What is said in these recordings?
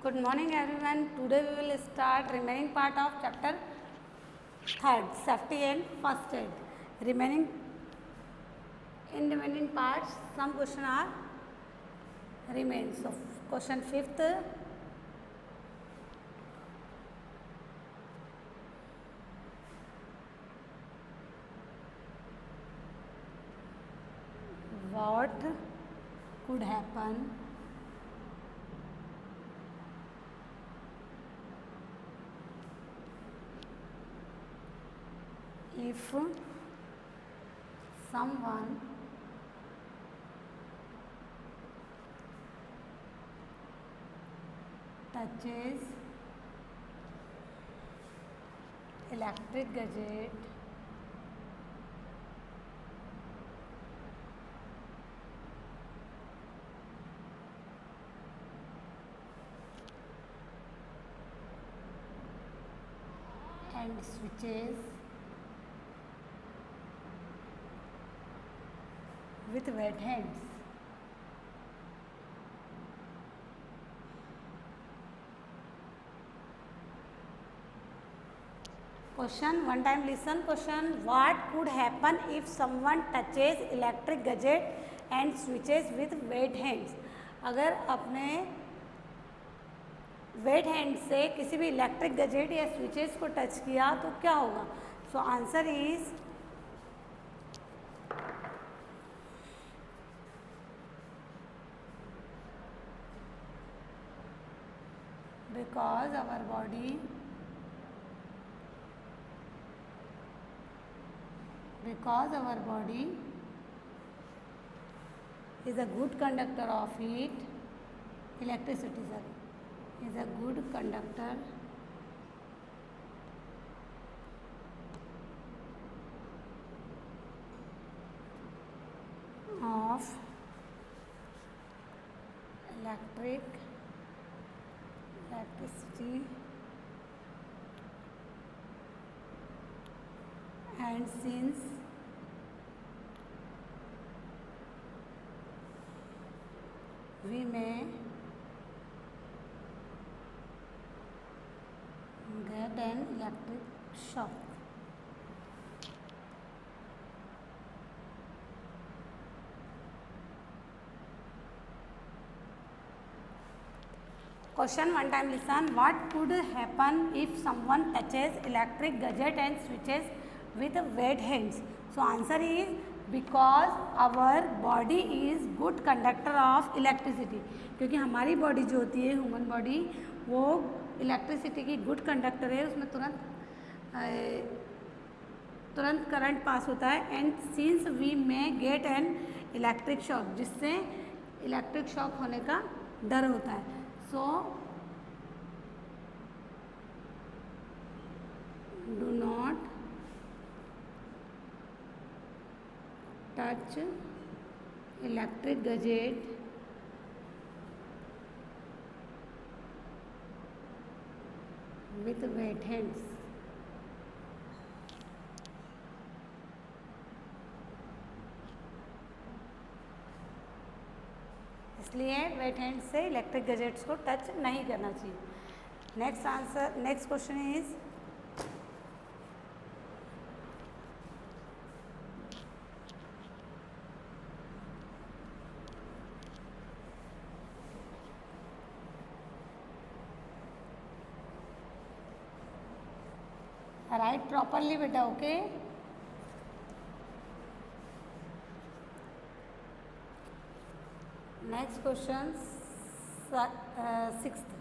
Good morning everyone. Today we will start remaining part of chapter 3rd, safety and first aid. Remaining parts, some question are remain. So question 5th. What could happen if someone touches electric gadget and switches with wet hands? Question, one time listen. Question, what could happen if someone touches electric gadget and switches with wet hands? अगर अपने wait hand से किसी भी electric gazette या switches को touch किया तो क्या होगा? सो answer is because our body is a good conductor of heat, electricity is a good conductor of electricity, and since we may get an electric shock. Question, one time listen. What could happen if someone touches electric gadget and switches with wet hands? So answer is because our body is good conductor of electricity. क्योंकि हमारी body जो होती है human body वो electricity की good conductor है, उसमें तुरंत करंट पास होता है. And since we may get an electric shock, जिससे इलेक्ट्रिक शॉक होने का डर होता है. So do not touch electric gadget with wet hands. इसलिए वेट हैंड से इलेक्ट्रिक गैजेट्स को टच नहीं करना चाहिए. Next question is right properly बेटा. Okay, next question, 6th.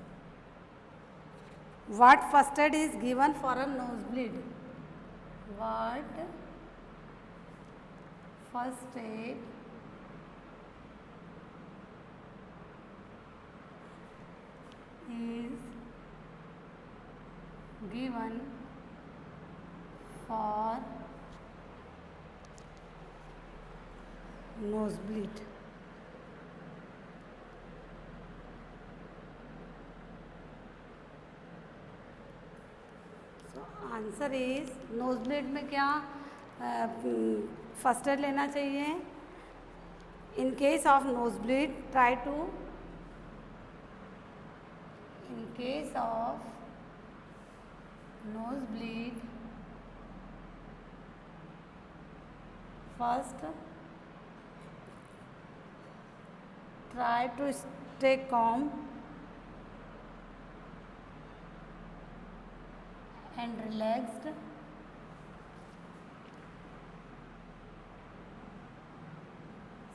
What first aid is given for a nosebleed? What first aid is given for nosebleed? Answer is nosebleed में क्या first aid लेना चाहिए. In case of nosebleed try to In case of nosebleed, first try to stay calm and relaxed.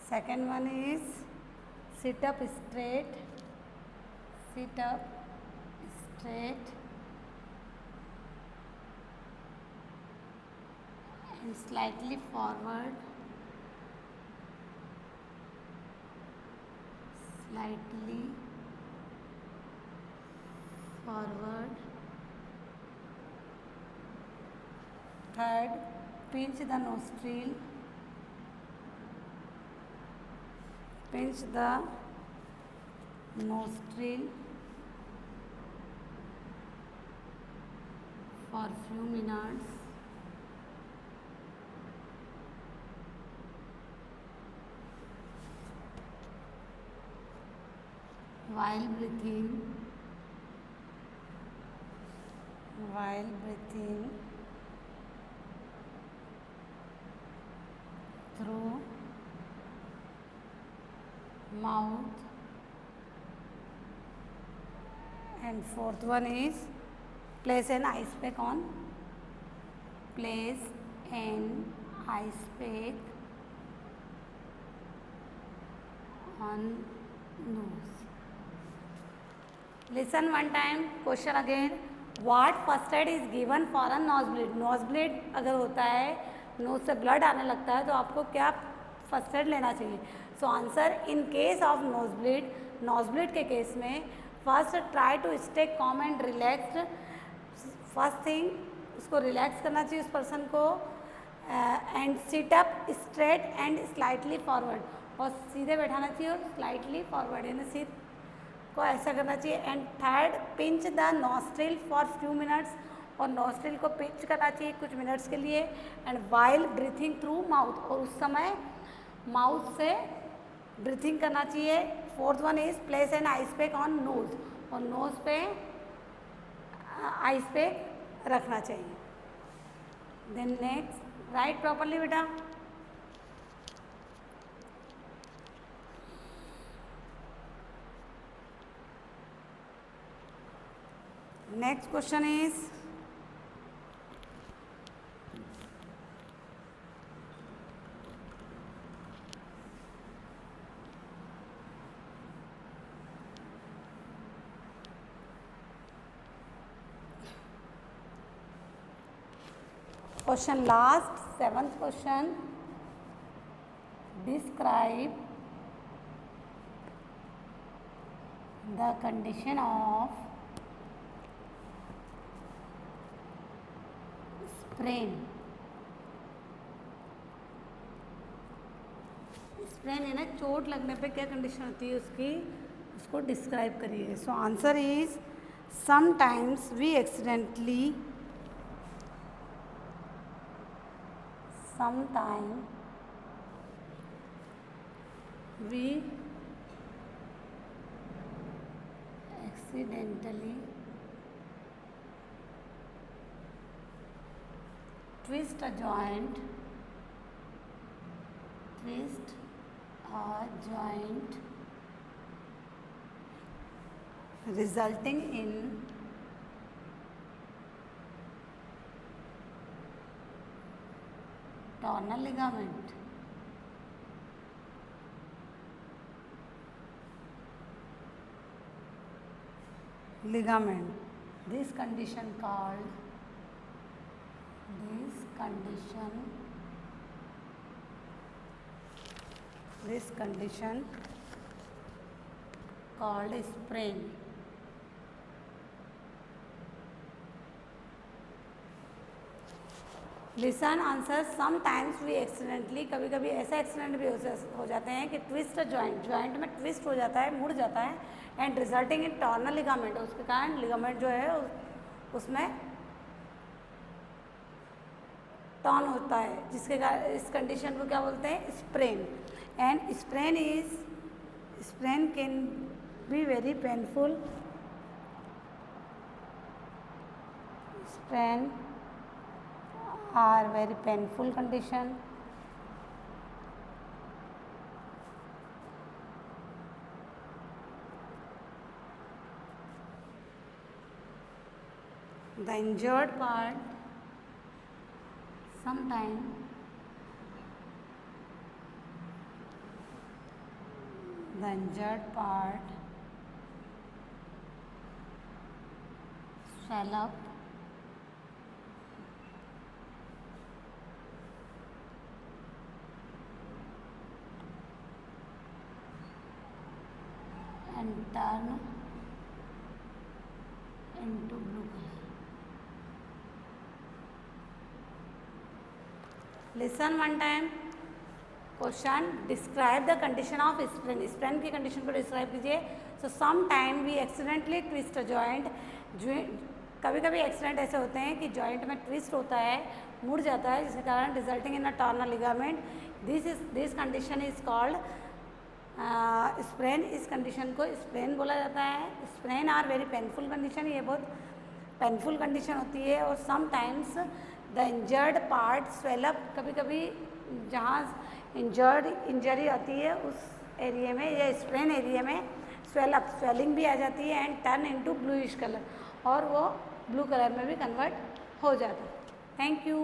Second one is sit up straight, sit up straight and slightly forward, slightly forward. Third, pinch the nostril, pinch the nostril for few minutes. While breathing, through mouth. And fourth one is place an ice pack on, place an ice pack on nose. Listen one time, question again. What first aid is given for a nosebleed? Nosebleed अगर होता है, knows से blood आने लगता है, तो आपको क्या फर्स्ट एड लेना चाहिए? So answer, in case of nosebleed, nosebleed के केस में first try to stay calm and relaxed. First thing, उसको रिलैक्स करना चाहिए उस पर्सन को, and sit up straight and slightly forward, और सीधे बैठाना चाहिए और स्लाइटली फॉरवर्ड, यानी सीट को ऐसा करना चाहिए. And third, pinch the nostril for few minutes, और नॉस्ट्रिल को पिंच करना चाहिए कुछ मिनट्स के लिए. And while breathing through mouth, और उस समय माउथ से ब्रीथिंग करना चाहिए. Fourth one is place an ice pack on nose, और नोज पे आइस पैक रखना चाहिए. देन नेक्स्ट, राइट प्रॉपरली बेटा. Next question is question last, seventh question. Describe the condition of sprain. Sprain है ना, चोट लगने पे क्या कंडीशन होती है उसकी, उसको डिस्क्राइब करिए. So answer is sometimes we accidentally, sometime we accidentally twist a joint, resulting in torn ligament. This condition called sprain. Listen answer, sometimes we accidentally, कभी कभी ऐसा एक्सीडेंट भी हो जाते हैं कि ट्विस्ट जॉइंट में ट्विस्ट हो जाता है, मुड़ जाता है. एंड रिजल्टिंग इन टॉर्नल लिगामेंट, उसके कारण लिगामेंट जो है उसमें टॉर्न होता है, जिसके कारण इस कंडीशन को क्या बोलते हैं? Sprain. And sprain can be very painful sprain are very painful condition. The injured part sometimes swell up and turn into blue color. Listen one time. Question describe the condition of sprain. Sprain की condition को describe कीजिए. So some time we accidentally twist a joint. कभी कभी accident ऐसे होते हैं कि joint में ट्विस्ट होता है, मुड़ जाता है, जिसके कारण resulting in a torn ligament. This condition is called sprain. इस कंडीशन को स्प्रेन बोला जाता है. Sprain are very painful condition. ये बहुत पेनफुल कंडीशन होती है. और sometimes the injured part swell up. कभी कभी जहाँ इंजरी आती है उस एरिया में या स्प्रेन एरिया में स्वेलिंग भी आ जाती है and turn into bluish colour, और वो ब्लू कलर में भी कन्वर्ट हो जाता है. Thank you.